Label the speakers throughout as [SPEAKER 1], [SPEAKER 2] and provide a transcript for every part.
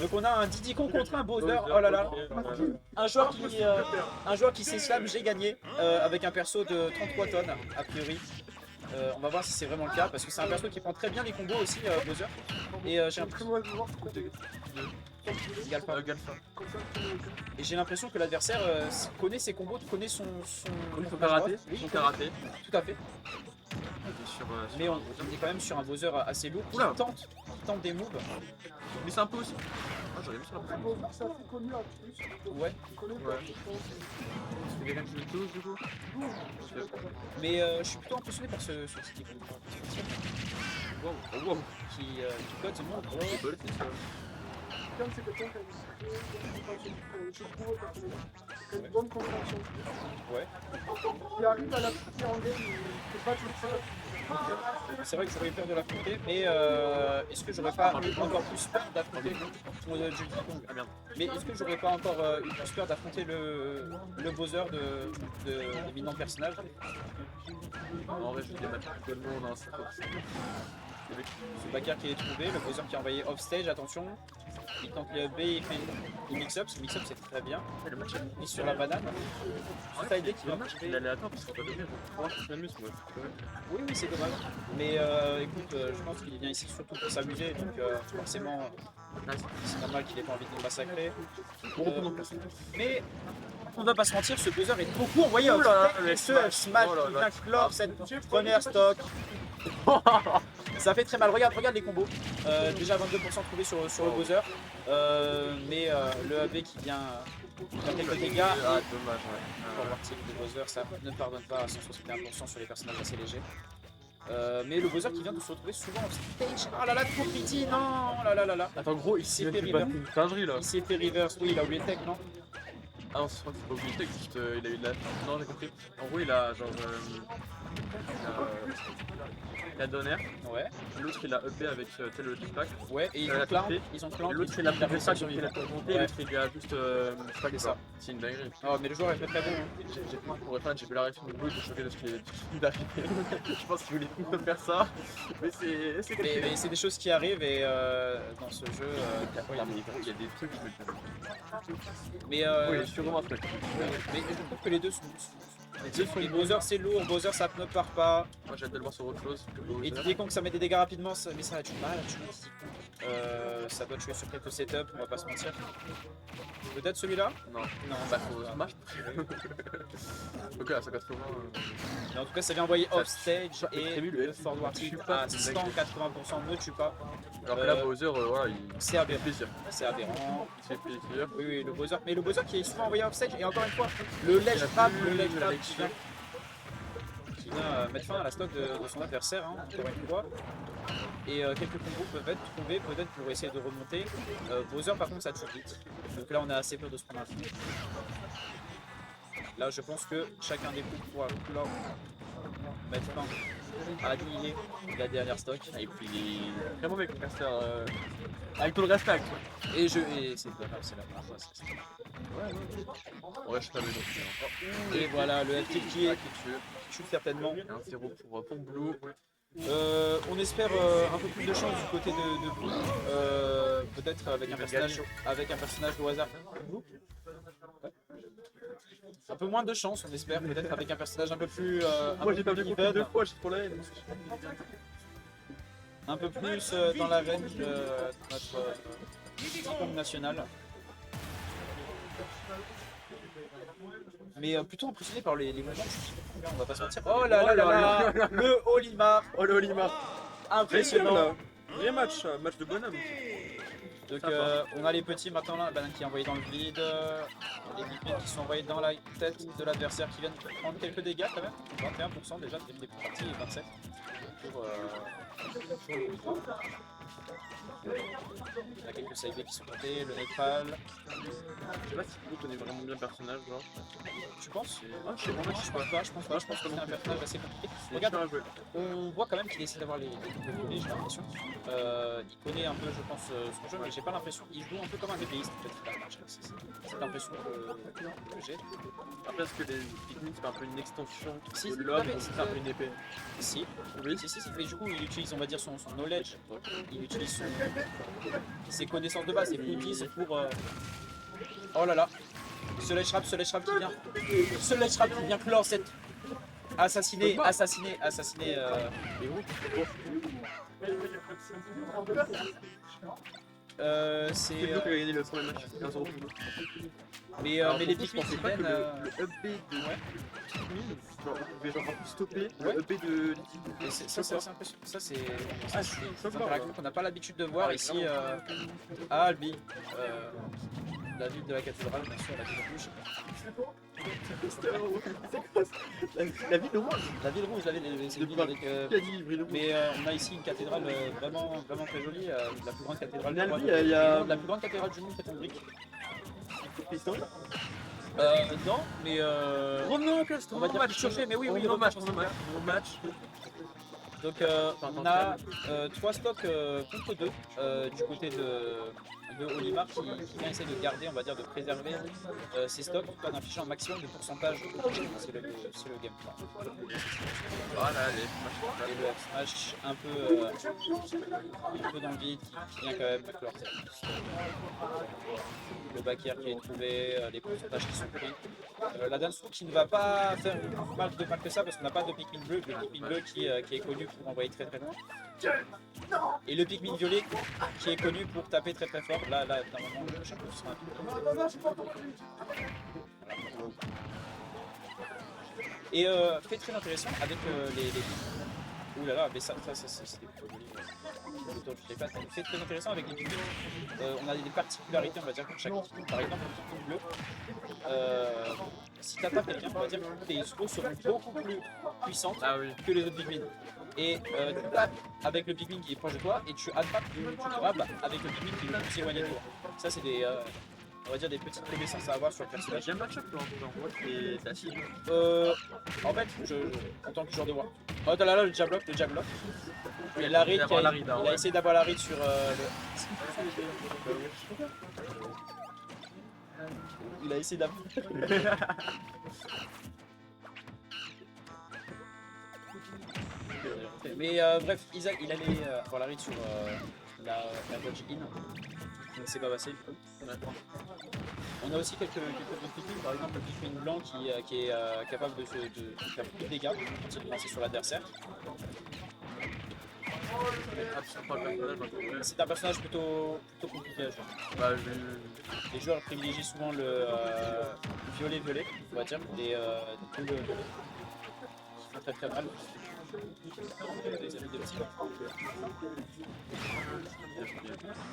[SPEAKER 1] Donc on a un Diddy Kong contre un Bowser, oh là là. Un joueur qui s'esclame, j'ai gagné, avec un perso de 33 tonnes, a priori. On va voir si c'est vraiment le cas, parce que c'est un perso qui prend très bien les combos aussi, Bowser. Et j'ai l'impression... Galfa. Et j'ai l'impression que l'adversaire connaît ses combos, connaît son
[SPEAKER 2] karaté.
[SPEAKER 1] Oui,
[SPEAKER 2] Son karaté.
[SPEAKER 1] tout à fait. Mais on est quand même sur un Bowser assez lourd qui tente des moves.
[SPEAKER 2] Mais c'est un peu aussi. Ah, j'aurais mis sur la première.
[SPEAKER 1] Ouais.
[SPEAKER 2] Est-ce que quelqu'un qui me touche du coup?
[SPEAKER 1] Mais je suis plutôt impressionné par ce type de
[SPEAKER 2] Wow.
[SPEAKER 1] qui code ce monde.
[SPEAKER 3] C'est quelqu'un qui a une bonne compréhension.
[SPEAKER 1] Ouais.
[SPEAKER 3] Il arrive à la partie en game, c'est pas tout ça.
[SPEAKER 1] C'est vrai que j'aurais eu peur de l'affronter, mais est-ce que j'aurais pas eu encore plus peur d'affronter Donkey Kong?
[SPEAKER 2] Ah merde.
[SPEAKER 1] Mais est-ce que j'aurais pas encore eu plus peur d'affronter le Bowser de l'éminent personnage?
[SPEAKER 2] En vrai, je vais débattre tout le monde, hein, c'est pas
[SPEAKER 1] Ce backer qui est trouvé, le Bowser qui est envoyé off stage, attention. Il tente le B, il fait le mix-up, ce mix-up c'est très bien.
[SPEAKER 2] le match
[SPEAKER 1] Il est sur la banane. C'est idée qui va
[SPEAKER 2] il est aléatoire parce qu'on va devenir moi.
[SPEAKER 1] Oui, c'est dommage. Mais écoute, je pense qu'il vient ici surtout pour s'amuser, donc forcément c'est normal qu'il ait pas envie de nous massacrer. Mais on va pas se mentir, ce Bowser est beaucoup envoyé off stage. Et ce smash qui vient clore cette première stock. Ça fait très mal, regarde les combos. Déjà 22% trouvé sur le Bowser. Mais le AB qui vient faire quelques dégâts.
[SPEAKER 2] Ah, dommage,
[SPEAKER 1] Pour voir que le Bowser, ça ne pardonne pas à 161% sur les personnages assez légers. Mais le Bowser qui vient de se retrouver souvent en stage. Oh là là, trop pity, non. Oh là là.
[SPEAKER 2] Attends, gros, il s'est fait une singerie là.
[SPEAKER 1] Il s'est fait reverse, oui, il a oublié le tech, non?
[SPEAKER 2] Ah non, c'est pas oublié, juste il a eu de la. Non, j'ai compris. En gros, il a genre. Il a donner.
[SPEAKER 1] Ouais.
[SPEAKER 2] L'autre il a upé avec le jetpack.
[SPEAKER 1] Ouais, et ils ont clan.
[SPEAKER 2] L'autre il a pris ça, il a monté, l'autre il a juste. Je sais pas que ça. C'est une dinguerie.
[SPEAKER 1] Oh, mais le joueur est très bon.
[SPEAKER 2] J'ai pris pour répondre, j'ai vu la réaction de Blue, j'étais choqué de ce qu'il est d'arriver. Je pense qu'il voulait tout faire ça. Mais
[SPEAKER 1] c'est des choses qui arrivent et dans ce jeu.
[SPEAKER 2] Il y a des trucs qui me.
[SPEAKER 1] Mais
[SPEAKER 2] oui, je suis vraiment un truc.
[SPEAKER 1] Mais je trouve que les deux sont. Les Bowser c'est lourd, Bowser ça ne part pas.
[SPEAKER 2] Moi j'ai hâte de le voir sur autre chose.
[SPEAKER 1] Et Diddy Kong ça met des dégâts rapidement, mais ça a du mal à tuer Diddy Kong. Ça doit tuer sur quelques setups, on va pas se mentir. Peut-être celui-là?
[SPEAKER 2] Non, bah faut smash. Ok, à 180.
[SPEAKER 1] Mais en tout cas ça vient envoyer off stage et
[SPEAKER 2] le
[SPEAKER 1] forward tilt à 180% ne tue pas.
[SPEAKER 2] Alors que là Bowser, voilà,
[SPEAKER 1] c'est aberrant.
[SPEAKER 2] Plaisir.
[SPEAKER 1] C'est aberrant.
[SPEAKER 2] Il fait plaisir.
[SPEAKER 1] Oui, le Bowser. Mais le Bowser qui est souvent envoyé off stage et encore une fois, le ledge grab qui vient mettre fin à la stock de son adversaire, hein, encore une fois. Et quelques combos peuvent être trouvés peut-être pour essayer de remonter. Bowser par contre ça tue vite. Donc là on a assez peur de se prendre un coup. Là je pense que chacun des coups pourra mettre fin à annihiler la dernière stock.
[SPEAKER 2] Et puis il est très mauvais comme caster. Avec tout le respect.
[SPEAKER 1] Et c'est la première fois.
[SPEAKER 2] Ouais, je suis pas venu.
[SPEAKER 1] Et voilà le FT qui tue certainement.
[SPEAKER 2] 1-0 pour Blue.
[SPEAKER 1] On espère un peu plus de chance du côté de Blue. Peut-être avec un personnage au hasard. Un peu moins de chance, on espère, peut-être avec un personnage un peu plus.
[SPEAKER 2] Moi j'ai pas vu beaucoup de fois, j'ai trop la haine.
[SPEAKER 1] Un peu plus dans la range de notre Kong national. Mais plutôt impressionné par les mouvements. On va pas se mentir. Oh là là, le Olimar.
[SPEAKER 2] Oh le Olimar.
[SPEAKER 1] Impressionnant.
[SPEAKER 2] Vrai match de bonhomme.
[SPEAKER 1] Donc on a les petits maintenant là, la banane qui est envoyée dans le vide, les bipèdes qui sont envoyés dans la tête de l'adversaire qui viennent prendre quelques dégâts quand même, 21% déjà dès le début de partie et 27 pour On a quelques side B qui sont montés, le Népal.
[SPEAKER 2] Je sais pas si vous connaissez vraiment bien le personnage, genre.
[SPEAKER 1] Tu penses?
[SPEAKER 2] Ah, je sais vraiment
[SPEAKER 1] Je pense pas, je pense pas, je pense que c'est un personnage assez compliqué.
[SPEAKER 2] c'est
[SPEAKER 1] Regarde,
[SPEAKER 2] super à jouer.
[SPEAKER 1] on voit quand même qu'il essaie d'avoir les doubles, j'ai l'impression. Il connaît un peu, je pense, son jeu, mais j'ai pas l'impression. Il joue un peu comme un DPiste, peut-être. C'est l'impression que j'ai.
[SPEAKER 2] Après, est-ce que les Pikmin c'est pas un peu une extension
[SPEAKER 1] Si,
[SPEAKER 2] de
[SPEAKER 1] tout à
[SPEAKER 2] l'homme
[SPEAKER 1] fait,
[SPEAKER 2] ou c'est un peu une épée?
[SPEAKER 1] Si,
[SPEAKER 2] Oui.
[SPEAKER 1] si. Mais du coup, il utilise, on va dire, son knowledge, il utilise ses connaissances de base, ses goodies pour. Oh là là, ce ledge trap qui vient. Ce ledge trap qui vient clore cette. Assassiner.
[SPEAKER 2] Et où?
[SPEAKER 1] C'est.
[SPEAKER 2] C'est Blue qui a gagné le premier match, 15 € pour Blue.
[SPEAKER 1] Mais les
[SPEAKER 2] je
[SPEAKER 1] Pikmin
[SPEAKER 2] pensais
[SPEAKER 1] qui
[SPEAKER 2] pas que
[SPEAKER 1] viennent.
[SPEAKER 2] le UP de Pikmin, genre, on pouvait genre un peu stopper
[SPEAKER 1] Ouais.
[SPEAKER 2] le UP de Liquid.
[SPEAKER 1] Et ça, c'est assez impressionnant. Ça, c'est
[SPEAKER 2] choc
[SPEAKER 1] des
[SPEAKER 2] fort,
[SPEAKER 1] interactions qu'on n'a pas l'habitude de voir
[SPEAKER 2] Ouais,
[SPEAKER 1] ici à Albi. La ville de la cathédrale, bien sûr, la ville rouge.
[SPEAKER 2] La ville rouge.
[SPEAKER 1] La ville rouge, c'est une ville
[SPEAKER 2] pas-
[SPEAKER 1] avec.
[SPEAKER 2] Qui a dit ville rouge?
[SPEAKER 1] Mais on a ici une cathédrale vraiment très jolie, la plus grande cathédrale
[SPEAKER 2] En Albi,
[SPEAKER 1] du monde.
[SPEAKER 2] il y a-
[SPEAKER 1] La plus grande cathédrale du monde faite en briques.
[SPEAKER 2] Piston.
[SPEAKER 1] Non, mais
[SPEAKER 2] Revenons à classe,
[SPEAKER 1] on va dire
[SPEAKER 2] match.
[SPEAKER 1] plus chauffé, mais oui,
[SPEAKER 2] Revenons au match,
[SPEAKER 1] revenons
[SPEAKER 2] revenons au match.
[SPEAKER 1] Donc on a 3 stocks contre 2 du côté de Olimar qui vient essayer de garder, on va dire, de préserver ses stocks tout en affichant un maximum de pourcentage. C'est le game plan.
[SPEAKER 2] Voilà, les
[SPEAKER 1] Et le F smash un peu dans le vide qui vient quand même clore cette piste. Le back air qui est trouvé, les pourcentages qui sont pris. La Dansu qui ne va pas faire de mal que ça parce qu'on n'a pas de Pikmin bleu, le Pikmin bleu qui est connu pour envoyer très loin. Et le Pikmin violet qui est connu pour taper très fort. Là normalement le chapeau sera un peu. Et fait très intéressant avec les. Ouh là là, mais ça c'était plutôt joli. Autour du téléphone. Fait très intéressant avec les Pikmin. On a des particularités, on va dire, pour chaque Pikmin. Par exemple, le Pikmin bleu. Si tu attaques quelqu'un, on va dire que tes expos seront beaucoup plus puissantes
[SPEAKER 2] Ah oui.
[SPEAKER 1] que les autres Pikmin. Et tu tapes avec le Pikmin qui est proche de toi et tu attrapes, tu grabes avec le Pikmin qui est le plus éloigné de toi. Ça, c'est des. On va dire des petites connaissances à avoir sur le personnage.
[SPEAKER 2] J'aime match-up, toi, en gros, c'est assis.
[SPEAKER 1] En fait, en tant que joueur de War. Oh, t'as là le jab block. Et la read, il a essayé d'avoir la read sur Il a essayé d'avoir. Mais bref, Isaac, il allait avoir la read sur la dodge in. Donc c'est pas passé du coup. On a aussi quelques autres Pikmin, par exemple le Pikmin blanc qui est capable de faire plus de dégâts quand il est lancé sur l'adversaire. C'est un personnage plutôt compliqué à jouer.
[SPEAKER 2] Bah,
[SPEAKER 1] Les joueurs privilégient souvent le violet, on va dire, des doubles violets qui font très mal. Des amis de la cible.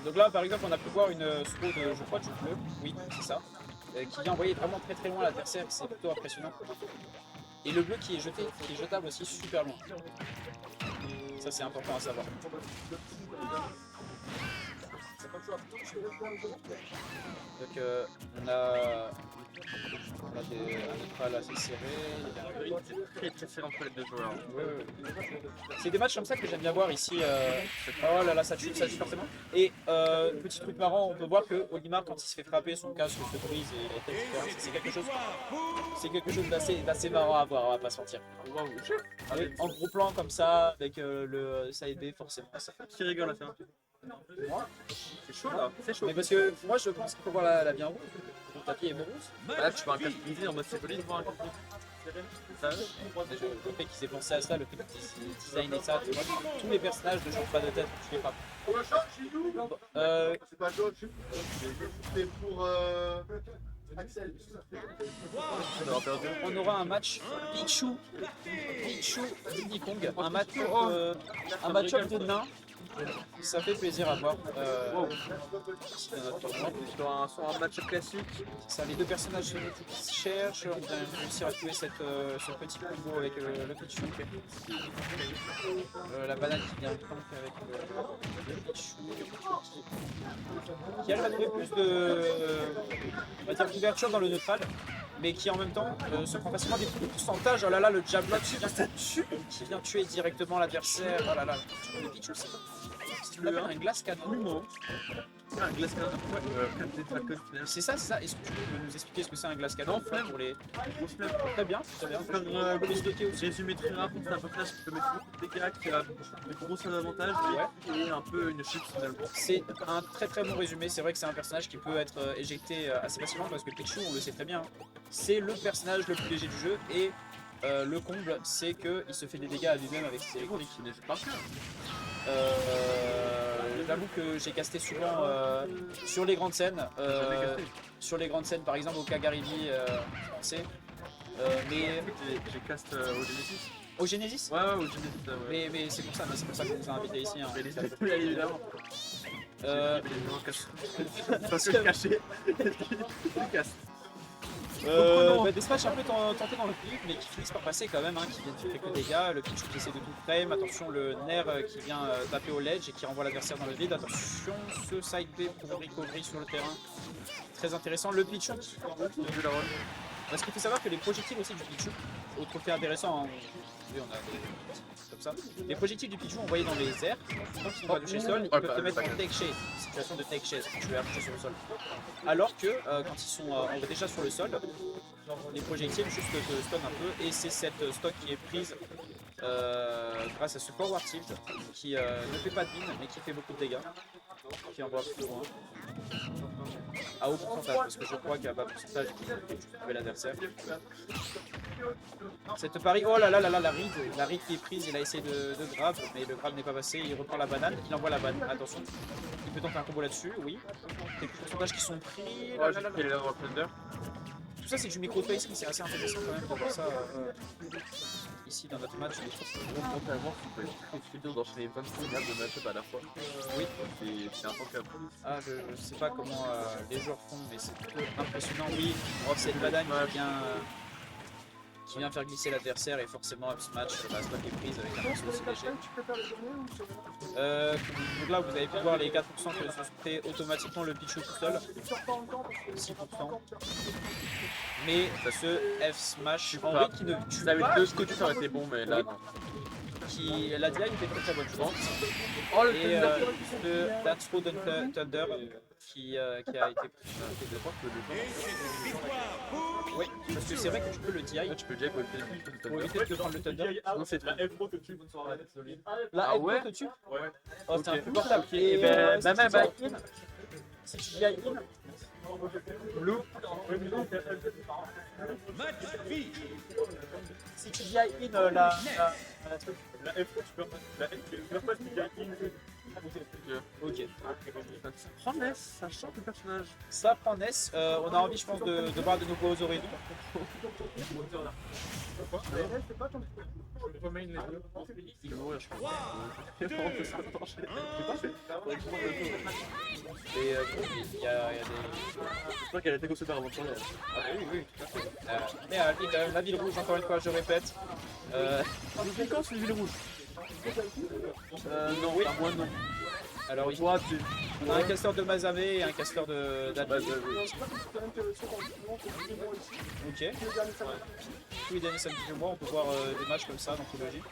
[SPEAKER 1] Donc là, par exemple, on a pu voir une throw de, je crois, de bleu, oui, c'est ça, qui vient envoyer vraiment très loin l'adversaire, c'est plutôt impressionnant. Et le bleu qui est jetable aussi super loin. Ça, c'est important à savoir. Donc on a un Népal assez serré.
[SPEAKER 2] c'est très serré entre les deux joueurs.
[SPEAKER 1] C'est des matchs comme ça que j'aime bien voir ici. Oh là là, ça tue forcément. Et petit truc marrant, on peut voir que Olimar, quand il se fait frapper, son casque se brise et la tête se perd. C'est quelque chose d'assez marrant à voir, on va pas se mentir. En gros plan comme ça, avec le side B, forcément. Ça.
[SPEAKER 2] Qui rigole à faire?
[SPEAKER 1] Moi,
[SPEAKER 2] C'est chaud là, c'est chaud.
[SPEAKER 1] mais parce que moi je pense qu'il faut voir la bien rouge. Le tapis est bon rouge.
[SPEAKER 2] Là, tu peux un customiser en mode c'est joli de voir un customiser. Ça
[SPEAKER 1] Le fait qu'ils aient pensé à ça, le fait qu'ils designaient ça, tu vois, tous les personnages ne changent pas de tête, je les frappe.
[SPEAKER 3] C'est pas toi, c'est pour Axel.
[SPEAKER 1] On aura un match Pichu Diddy Kong, un match-up de nains. Ça fait plaisir à voir.
[SPEAKER 2] Sur un match classique.
[SPEAKER 1] Ça, les deux personnages se cherchent, on vient réussir à trouver ce petit combo avec le Pichu. La banane qui vient tank avec le Pichu. qui elle va donner plus de on va dire, d'ouverture dans le neutral, mais qui en même temps se prend facilement des coups de pourcentage. Oh là là, le jab lock qui vient tuer directement l'adversaire. Oh là là, le Pichu, c'est un glace canon.
[SPEAKER 2] Un glace cannon,
[SPEAKER 1] C'est ça, c'est ça. Est-ce que tu peux nous expliquer ce que c'est un glace canon pour les... Très bien, très bien.
[SPEAKER 2] Pour expliquer aussi, résumé très rapide, c'est un personnage qui peut mettre beaucoup de dégâts, qui a de gros avantages et un peu une chute finalement.
[SPEAKER 1] C'est un très très bon résumé. C'est vrai que c'est un personnage qui peut être éjecté assez facilement parce que Pichu, on le sait très bien, c'est le personnage le plus léger du jeu et le comble, c'est qu'il se fait des dégâts à lui-même avec ses électriques. J'avoue que j'ai casté souvent sur les grandes scènes, par exemple au Kagaribi français. Mais
[SPEAKER 2] j'ai cast au Genesis.
[SPEAKER 1] Au Genesis.
[SPEAKER 2] Ouais, au Genesis.
[SPEAKER 1] Mais c'est pour ça, qu'on nous a invités ici. Hein.
[SPEAKER 2] Oui, évidemment.
[SPEAKER 1] Parce
[SPEAKER 2] que caché. Cast.
[SPEAKER 1] Des smash un peu tentés dans le clip, mais qui finissent par passer quand même, hein, qui viennent faire quelques dégâts. Le Pichu qui essaie de tout frame, attention le nerf qui vient taper au ledge et qui renvoie l'adversaire dans le vide. Attention ce side B pour recovery sur le terrain. Très intéressant. Le Pichu. Parce qu'il faut savoir que les projectiles aussi du Pichu, autre fait intéressant, hein, oui, on a des comme ça. Les projectiles du Pichu envoyés dans les airs, quand ils vont toucher le sol, ils peuvent te mettre en take chase, situation de take chase, tu es accroché sur le sol. Alors que quand ils sont déjà sur le sol, les projectiles juste te stun un peu et c'est cette stock qui est prise grâce à ce forward tilt qui ne fait pas de mine mais qui fait beaucoup de dégâts, qui envoie plus loin. À haut pourcentage, parce que je crois qu'à bas pourcentage, tu peux trouver l'adversaire. Cette pari, oh là là là là, la ride qui est prise, il a essayé de grab, mais le grab n'est pas passé, il reprend la banane, il envoie la banane, attention, il peut tenter un combo là-dessus, oui. Quelques pourcentages qui sont pris, tout ça c'est du micro-tracing, c'est assez intéressant quand même de voir ça ici dans notre match.
[SPEAKER 2] Mentalement, tu peux être très dur d'enchaîner 25 games de match-up à la fois.
[SPEAKER 1] Oui.
[SPEAKER 2] C'est impeccable.
[SPEAKER 1] Ah, je sais pas comment les joueurs font, mais c'est plutôt impressionnant. Oui, c'est une banane qui vient faire glisser l'adversaire et forcément up smash, la stock est prise avec un morceau aussi léger. Donc là vous avez pu voir les 4% que se fait automatiquement le Pichu tout seul. 6%. Mais ce F smash en vrai qui ne tue
[SPEAKER 2] avec
[SPEAKER 1] pas,
[SPEAKER 2] deux côtés ça aurait été bon mais là non.
[SPEAKER 1] Qui la DI était très très bonne je pense.
[SPEAKER 2] Oh le
[SPEAKER 1] Et le That's Throw Thunder qui a été oui, parce que c'est vrai que tu peux le DI.
[SPEAKER 2] Tu peux jack
[SPEAKER 1] pour éviter de prendre le Thunder.
[SPEAKER 2] Non, c'est
[SPEAKER 3] La F-Pro te tue.
[SPEAKER 1] La F-Pro te tue. Oh, c'est un peu portable.
[SPEAKER 2] Et ben,
[SPEAKER 1] même si tu DI in, blue. Si tu DI in la truc.
[SPEAKER 3] La F-Pro, tu peux. La F, tu peux pas te
[SPEAKER 1] Ok.
[SPEAKER 2] Ça prend Ness, ça change le personnage.
[SPEAKER 1] Ça prend Ness. On a envie, je pense, de voir de nouveaux horizons.
[SPEAKER 2] Il va mourir, je pense.
[SPEAKER 1] Et il y a des.
[SPEAKER 2] J'espère qu'elle a été conçue avant de changer.
[SPEAKER 1] Ah oui, tout à fait. Mais la ville rouge, encore une fois, je répète.
[SPEAKER 2] Quand c'est une ville rouge
[SPEAKER 1] Non, oui.
[SPEAKER 2] Moi non.
[SPEAKER 1] Alors,
[SPEAKER 2] Toi,
[SPEAKER 1] on a un casteur de Mazame et un casteur d'Adbaz. Ok. Tous les derniers samedis du mois, on peut voir des matchs comme ça dans Trilogy.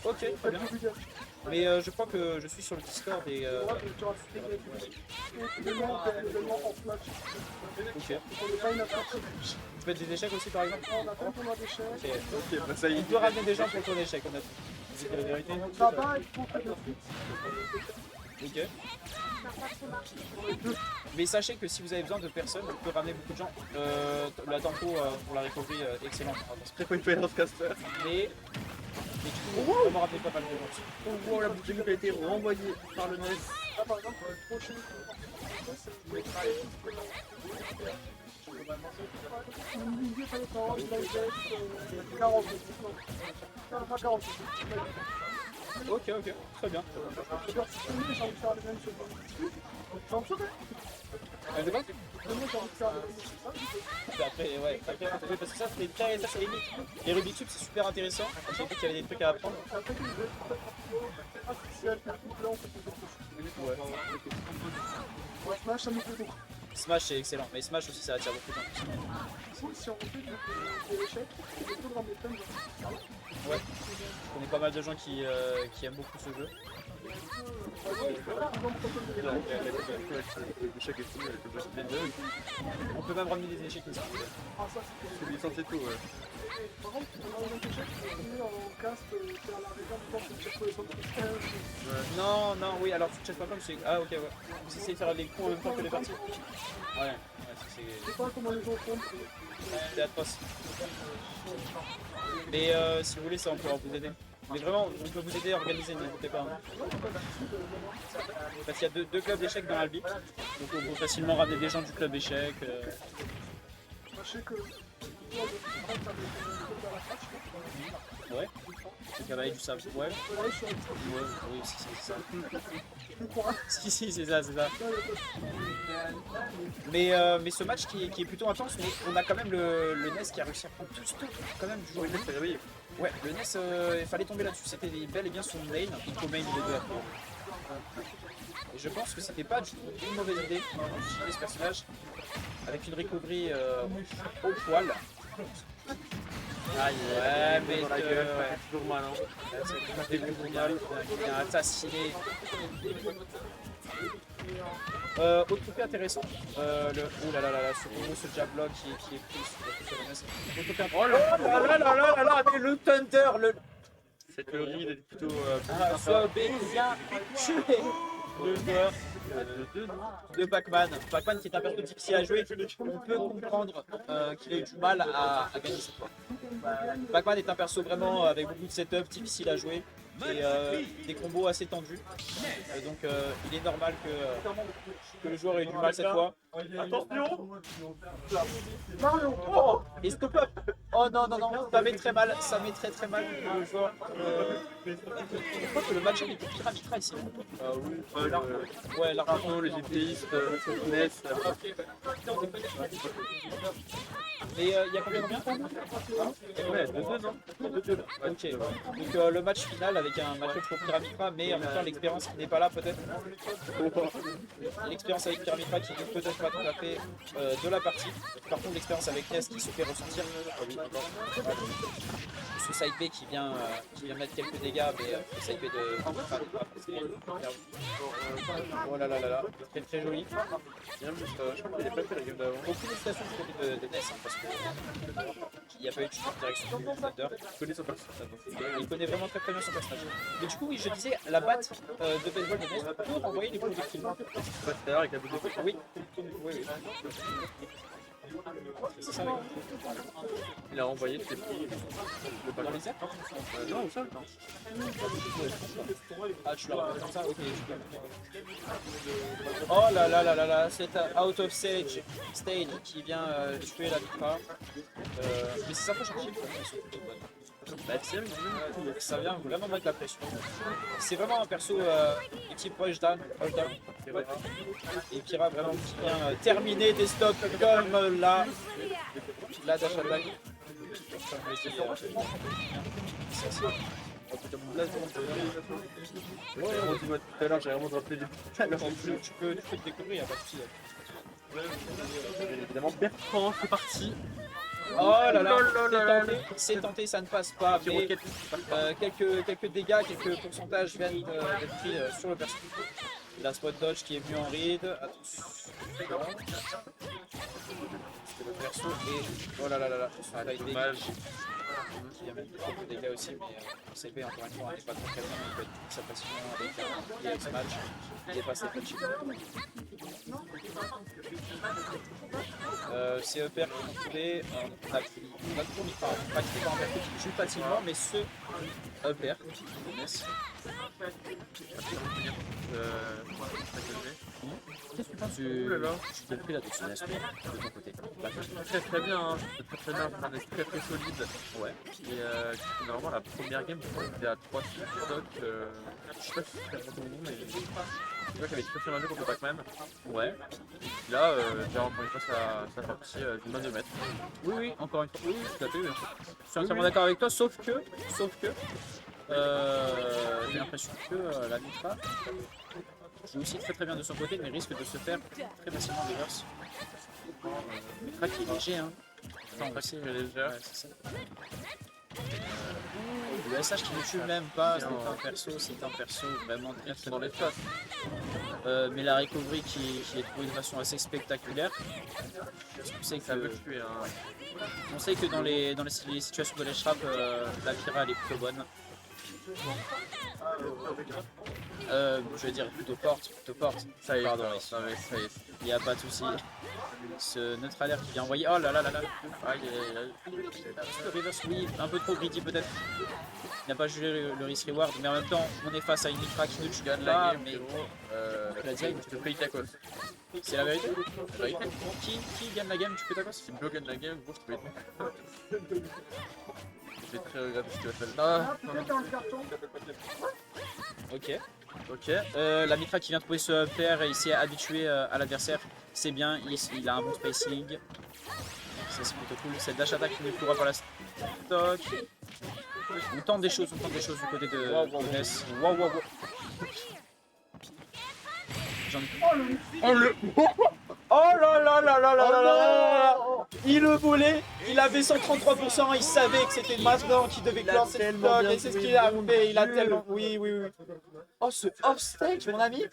[SPEAKER 1] Ok, très bien. Mais je crois que je suis sur le Discord et. Ok. Tu fais des échecs aussi par exemple?
[SPEAKER 2] Ok, bah ça y est.
[SPEAKER 1] Il peut ramener des gens pour ton échec, honnêtement. C'est la vérité. Ok. Mais sachez que si vous avez besoin de personnes, vous pouvez ramener beaucoup de gens. La tempo pour la recovery excellente.
[SPEAKER 2] C'est quoi une faillance caster?
[SPEAKER 1] Mais tu peux vraiment ramener pas mal de gens.
[SPEAKER 2] On voit la boucle qui a été renvoyée par le Ness.
[SPEAKER 3] Par exemple, le prochain.
[SPEAKER 1] Ok, très bien. De quoi?
[SPEAKER 3] Moi j'ai envie de faire ça.
[SPEAKER 1] Après, ouais, après, parce que ça, c'est limite. Les Rubik's Cube, c'est super intéressant. J'ai vu qu'il y avait des trucs à apprendre.
[SPEAKER 3] Après, il y a des artificiels, des blancs,
[SPEAKER 1] Ouais.
[SPEAKER 3] ouais, Smash, ça me fait beaucoup.
[SPEAKER 1] Smash, c'est excellent. Mais Smash aussi, ça attire beaucoup de gens.
[SPEAKER 3] Si on fait des échecs, on peut prendre des thèmes.
[SPEAKER 1] Ouais. Je connais pas mal de gens qui aiment beaucoup ce jeu.
[SPEAKER 2] L'échec et tout, avec le
[SPEAKER 1] On peut même ramener des échecs aussi.
[SPEAKER 3] Ah, ça c'est
[SPEAKER 2] c'est licence et tout, ouais.
[SPEAKER 3] Par contre, on a un échec qui est venu en cast, faire la réserve du temps, c'est chercher les autres.
[SPEAKER 1] Non, non, oui, alors chess.com, c'est. Ah, ok, ouais. Vous essayez de faire les coups en même temps que les parties. Ouais, c'est.
[SPEAKER 3] Je sais pas comment les gens font.
[SPEAKER 1] C'est atroce. Mais si vous voulez, ça, on peut vous aider. Mais vraiment, on peut vous aider à organiser, n'hésitez pas. Hein. Parce qu'il y a deux clubs d'échecs dans Albi. Donc on peut facilement ramener des gens du club échecs.
[SPEAKER 3] Je sais que.
[SPEAKER 1] Ouais. C'est cavalier du sable. Ouais.
[SPEAKER 3] Ouais, je suis
[SPEAKER 1] Oui, si, c'est ça.
[SPEAKER 3] je crois.
[SPEAKER 1] Si, c'est ça, c'est ça. Mais ce match qui est plutôt intense, mais on a quand même le NES qui a réussi à prendre tout ce truc quand même du jour au lendemain.
[SPEAKER 2] Oui,
[SPEAKER 1] Ouais, le NES, il fallait tomber là-dessus. C'était bel et bien son main, il co-main les deux après. Et je pense que c'était pas du tout une mauvaise idée d'utiliser ce personnage avec une recovery au poil.
[SPEAKER 2] Aïe,
[SPEAKER 1] Ouais, mais
[SPEAKER 2] dans la gueule,
[SPEAKER 1] ouais.
[SPEAKER 2] ça fait toujours mal, hein.
[SPEAKER 1] Ça fait plus mal, il a assassiné. Autre truc intéressant, oh là là là là, ce combo, ce jab lock qui est pris sur le NES. Autre truc
[SPEAKER 2] Oh là
[SPEAKER 1] là là là là là, mais le Thunder, le.
[SPEAKER 2] Cette théorie est plutôt.
[SPEAKER 1] Ah, soit bien tué le joueur de Pac-Man. Pac-Man qui est un perso difficile à jouer, on peut comprendre qu'il a eu du mal à gagner cette fois. Pac-Man est un perso vraiment avec beaucoup de setup, difficile à jouer et des combos assez tendus. Donc il est normal que le joueur ait eu du mal cette fois.
[SPEAKER 2] Attention!
[SPEAKER 3] Mario!
[SPEAKER 1] Oh! Et stop up! Oh non, non, non, ça met très mal, ça met très mal le joueur. Je crois que le match est Pyramitra ici.
[SPEAKER 2] Oui,
[SPEAKER 1] Ouais,
[SPEAKER 2] Arnaud, les GPistes, NES.
[SPEAKER 1] Et il y a combien
[SPEAKER 2] Ouais, 2-2, non?
[SPEAKER 1] Ok, donc le match final avec un match pour Pyramitra, mais en même temps l'expérience qui n'est pas là peut-être. L'expérience avec Pyramitra qui n'est peut-être pas tout à fait de la partie. Par contre l'expérience avec Ness qui se fait ressentir. Ce side B qui vient mettre quelques dégâts, mais le side B de oh là là là là, très très joli.
[SPEAKER 2] Je crois qu'il est pas fait la game d'avant.
[SPEAKER 1] Beaucoup de stations du côté de Ness, hein, parce qu'il n'y a pas eu de chute de direction du Thunder.
[SPEAKER 2] Je connais son personnage.
[SPEAKER 1] Il connaît vraiment très très bien son personnage. Mais du coup, oui, je disais, la batte de baseball de Ness pour envoyer les projectiles.
[SPEAKER 2] Pas tout à l'heure avec la boule de feu.
[SPEAKER 1] Oui, oui. C'est ça, oui.
[SPEAKER 2] Il a envoyé ses petits.
[SPEAKER 1] Dans les airs?
[SPEAKER 2] Non, au sol, non.
[SPEAKER 1] Ah, tu l'as rappelé comme ça? Ok, oh là là là là là, c'est Out of Stage qui vient tuer la Vitra. Mais c'est sa prochaine chip.
[SPEAKER 2] Bah, tiens,
[SPEAKER 1] Ça vient vraiment mettre la pression. C'est vraiment un perso équipe Rushdown. Et Pyra vraiment qui vient terminer des stocks comme là. La dash attack.
[SPEAKER 2] Ouais, on dit moi tout à l'heure, j'ai vraiment rappelé les tout à l'heure.
[SPEAKER 1] Tu peux te découvrir, il n'y a pas de souci.
[SPEAKER 2] Évidemment, Bertrand, c'est parti.
[SPEAKER 1] Oh là là, c'est tenté, ça ne passe pas. Mais quelques dégâts, quelques pourcentages viennent d'être pris sur le perso. La spot dodge qui est venu en read. Attention. C'était le perso et oh là là là là, sur la taille
[SPEAKER 2] Dommage.
[SPEAKER 1] qui vient mettre quelques dégâts aussi, mais CP encore une fois n'est pas très bien, il peut être ça facilement avec un match qui dépasse la touch. C'est EPR qui ont trouvé, on a toujours mis pas qui un perso qui joue facilement, mais ce EPR qui connaissent. Qu'est-ce que tu penses du gameplay là de ce NES de ton côté?
[SPEAKER 2] Très très bien, hein. Très bien, c'est un NES très très solide.
[SPEAKER 1] Ouais.
[SPEAKER 2] Et normalement la première game, je crois qu'il était à 3 stocks. Je sais pas si c'est vraiment bon, mais je vois qu'il avait très très mal joué contre Pac-Man. Ouais. Là, j'ai encore une fois sa partie d'une main de maître.
[SPEAKER 1] Oui, oui, encore une fois. Oui, oui, tout à fait. Bien sûr. Je suis entièrement d'accord avec toi, sauf que j'ai l'impression que la Mitra joue aussi très bien de son côté, mais risque de se faire très facilement reverse. Mitra qui est léger, hein.
[SPEAKER 2] Mitra qui est léger.
[SPEAKER 1] Ouais, c'est ça. Le SH qui ne tue même pas, c'est un perso vraiment très
[SPEAKER 2] Dans l'espace.
[SPEAKER 1] mais la recovery qui est trouvée de façon assez spectaculaire. On sait
[SPEAKER 2] Ça veut
[SPEAKER 1] que,
[SPEAKER 2] tuer. Hein.
[SPEAKER 1] on sait que dans les situations de ledge trap, la Pyrrha elle est plutôt bonne. Je veux dire plutôt porte.
[SPEAKER 2] Ça y est,
[SPEAKER 1] Pardon,
[SPEAKER 2] ça y est.
[SPEAKER 1] il n'y a pas de souci. Ce neutralaire qui vient envoyer. Oh là là là là.
[SPEAKER 2] Aïe, aïe, aïe.
[SPEAKER 1] Le reverse, oui, un peu trop greedy peut-être. Il n'a pas jugé le risk reward, mais en même temps, on est face à une Mitra qui ne tue
[SPEAKER 2] Gagne
[SPEAKER 1] pas,
[SPEAKER 2] la game,
[SPEAKER 1] mais
[SPEAKER 2] frérot.
[SPEAKER 1] la dive,
[SPEAKER 2] Je te paye ta cause.
[SPEAKER 1] c'est la vérité.
[SPEAKER 2] La vérité.
[SPEAKER 1] Qui gagne la game, tu peux ta cause?
[SPEAKER 2] Si Blo gagne la game, gros, je te paye ta cause. Je vais très regretter ce que tu vas faire. Non,
[SPEAKER 3] Peut-être un carton.
[SPEAKER 1] Ok.
[SPEAKER 2] Ok.
[SPEAKER 1] La Mitra qui vient trouver ce pair et il s'est habitué à l'adversaire. C'est bien, il a un bon spacing. Ça c'est plutôt cool. Cette dash attack qui ne pourra pas la stock. On tente des choses du côté de Ness. Wow. J'en ai...
[SPEAKER 2] Oh le.
[SPEAKER 1] Oh là là là là là là là. Il le volait, il avait 133%, il savait que c'était maintenant qu'il devait clore cette stock et c'est ce qu'il a fait. Il a tellement... Oui. Oh ce off stage mon ami.